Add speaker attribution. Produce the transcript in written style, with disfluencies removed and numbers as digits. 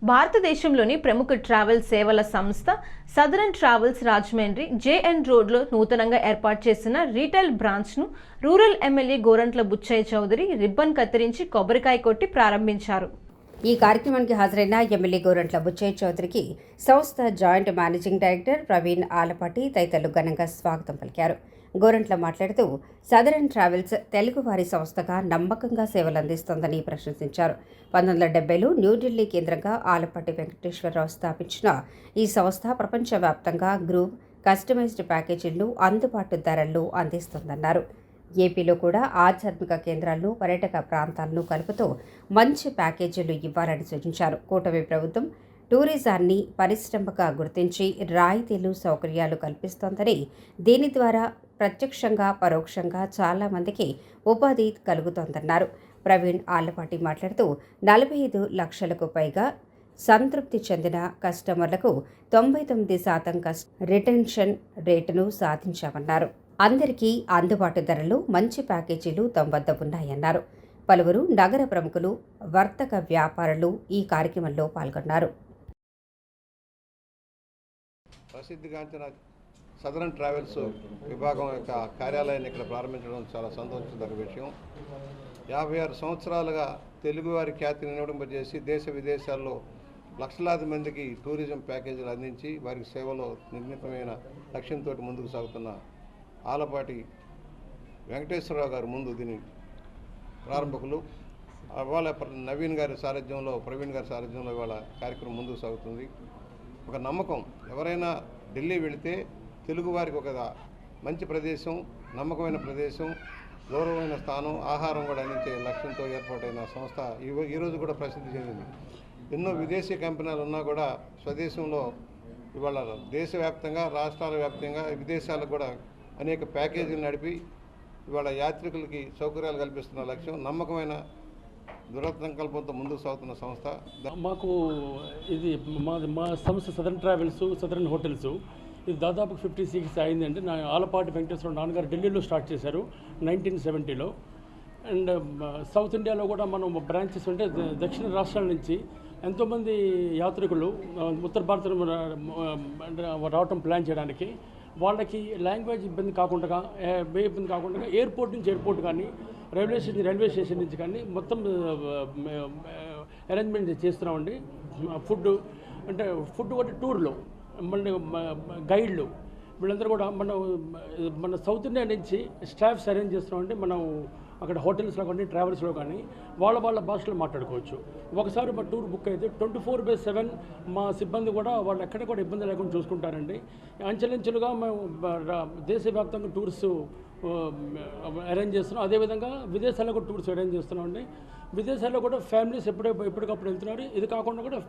Speaker 1: భారతదేశంలోని ప్రముఖ ట్రావెల్ సేవల సంస్థ సదరన్ ట్రావెల్స్ రాజమండ్రి జేఎన్ రోడ్లో నూతనంగా ఏర్పాటు చేసిన రీటైల్ బ్రాంచ్ను rural MLA Gorantla Butchaiah Chowdary ribbon కత్తిరించి కొబ్బరికాయ కొట్టి ప్రారంభించారు.
Speaker 2: ఈ కార్యక్రమానికి హాజరైన ఎమ్మెల్యే గోరంట్ల బుచ్చయ్య చౌదరికి సంస్థ joint managing director Praveen Alapati తదితరులు ఘనంగా స్వాగతం పలికారు. గోరంట్ల మాట్లాడుతూ సదరన్ ట్రావెల్స్ తెలుగువారి సంస్థగా నమ్మకంగా సేవలు అందిస్తోందని ప్రశంసించారు. 1970లో న్యూఢిల్లీ కేంద్రంగా ఆలపాటి వెంకటేశ్వరరావు స్థాపించిన ఈ సంస్థ ప్రపంచవ్యాప్తంగా గ్రూప్ కస్టమైజ్డ్ ప్యాకేజీలను అందుబాటు ధరల్లో అందిస్తోందన్నారు. ఏపీలో కూడా ఆధ్యాత్మిక కేంద్రాలను పర్యాటక ప్రాంతాలను కలుపుతూ మంచి ప్యాకేజీలు ఇవ్వాలని సూచించారు. కూటమి ప్రభుత్వం టూరిజాన్ని పరిశ్రమగా గుర్తించి రాయితీలు సౌకర్యాలు కల్పిస్తోందని, దీని ద్వారా ప్రత్యక్షంగా పరోక్షంగా చాలామందికి ఉపాధి కలుగుతోందన్నారు. ప్రవీణ్ ఆలపాటి మాట్లాడుతూ 45 లక్షలకు పైగా సంతృప్తి చెందిన కస్టమర్లకు 99% రిటెన్షన్ రేటును సాధించామన్నారు. అందరికీ అందుబాటు ధరలు మంచి ప్యాకేజీలు తమ వద్ద ఉన్నాయన్నారు. పలువురు నగర ప్రముఖులు వర్తక వ్యాపారులు ఈ కార్యక్రమంలో పాల్గొన్నారు.
Speaker 3: ప్రసిద్ధిగాంచిన సదరన్ ట్రావెల్స్ విభాగం యొక్క కార్యాలయాన్ని ఇక్కడ ప్రారంభించడం చాలా సంతోషించదగ్గ విషయం. 56 సంవత్సరాలుగా తెలుగువారి ఖ్యాతిని నిలబడింపజేసి దేశ విదేశాల్లో లక్షలాది మందికి టూరిజం ప్యాకేజీలు అందించి వారికి సేవలో నిర్మితమైన లక్ష్యంతో ముందుకు సాగుతున్న ఆలపాటి వెంకటేశ్వరరావు గారు ముందు దీని ప్రారంభకులు. ఇవాళ నవీన్ గారి సారథ్యంలో ప్రవీణ్ గారి సారథ్యంలో ఇవాళ కార్యక్రమం ముందుకు సాగుతుంది. ఒక నమ్మకం, ఎవరైనా ఢిల్లీ వెళితే తెలుగువారికి ఒక మంచి ప్రదేశం, నమ్మకమైన ప్రదేశం, గౌరవమైన స్థానం, ఆహారం కూడా అందించే లక్ష్యంతో ఏర్పాటైన సంస్థ ఈరోజు కూడా ప్రసిద్ధి చెందింది. ఎన్నో విదేశీ కంపెనీలు ఉన్నా కూడా స్వదేశంలో ఇవాళ దేశవ్యాప్తంగా రాష్ట్రాల వ్యాప్తంగా విదేశాలకు కూడా అనేక ప్యాకేజీలు నడిపి ఇవాళ యాత్రికులకి సౌకర్యాలు కల్పిస్తున్న లక్ష్యం, నమ్మకమైన దృఢ సంకల్పంతో ముందుకు సాగుతున్న సంస్థ.
Speaker 4: మాకు ఇది మా సంస్థ సదరన్ ట్రావెల్స్, సదరన్ హోటల్స్ ఇది దాదాపు 56 అయిందండి. ఆలపాటి వెంకటేశ్వర నాన్నగారు ఢిల్లీలో స్టార్ట్ చేశారు 1970లో. అండ్ సౌత్ ఇండియాలో కూడా మనం బ్రాంచెస్ ఉంటే దక్షిణ రాష్ట్రాల నుంచి ఎంతోమంది యాత్రికులు ఉత్తర భారతం రావటం ప్లాన్ చేయడానికి వాళ్ళకి లాంగ్వేజ్ ఇబ్బంది కాకుండా ఎయిర్పోర్ట్ నుంచి ఎయిర్పోర్ట్ కానీ రైల్వే స్టేషన్ నుంచి కానీ మొత్తం అరేంజ్మెంట్ చేస్తున్నామండి. ఫుడ్ ఒకటి టూర్లో మళ్ళీ గైడ్లు వీళ్ళందరూ కూడా మన సౌత్ ఇండియా నుంచి స్టాఫ్స్ అరేంజ్ చేస్తున్నామండి. మనం అక్కడ హోటల్స్లో కానీ ట్రావెల్స్లో కానీ వాళ్ళ భాషలో మాట్లాడుకోవచ్చు. ఒకసారి మా టూర్ బుక్ అయితే 24/7 మా సిబ్బంది కూడా వాళ్ళు ఎక్కడ కూడా ఇబ్బంది లేకుండా చూసుకుంటారండి. అంచెలంచెలుగా మేము దేశవ్యాప్తంగా టూర్స్ అరేంజ్ చేస్తున్నాం. అదేవిధంగా విదేశాల్లో కూడా టూర్స్ అరేంజ్ చేస్తున్నామండి. విదేశాల్లో కూడా ఫ్యామిలీస్ ఎప్పటికప్పుడు వెళ్తున్నారు. ఇది కాకుండా కూడా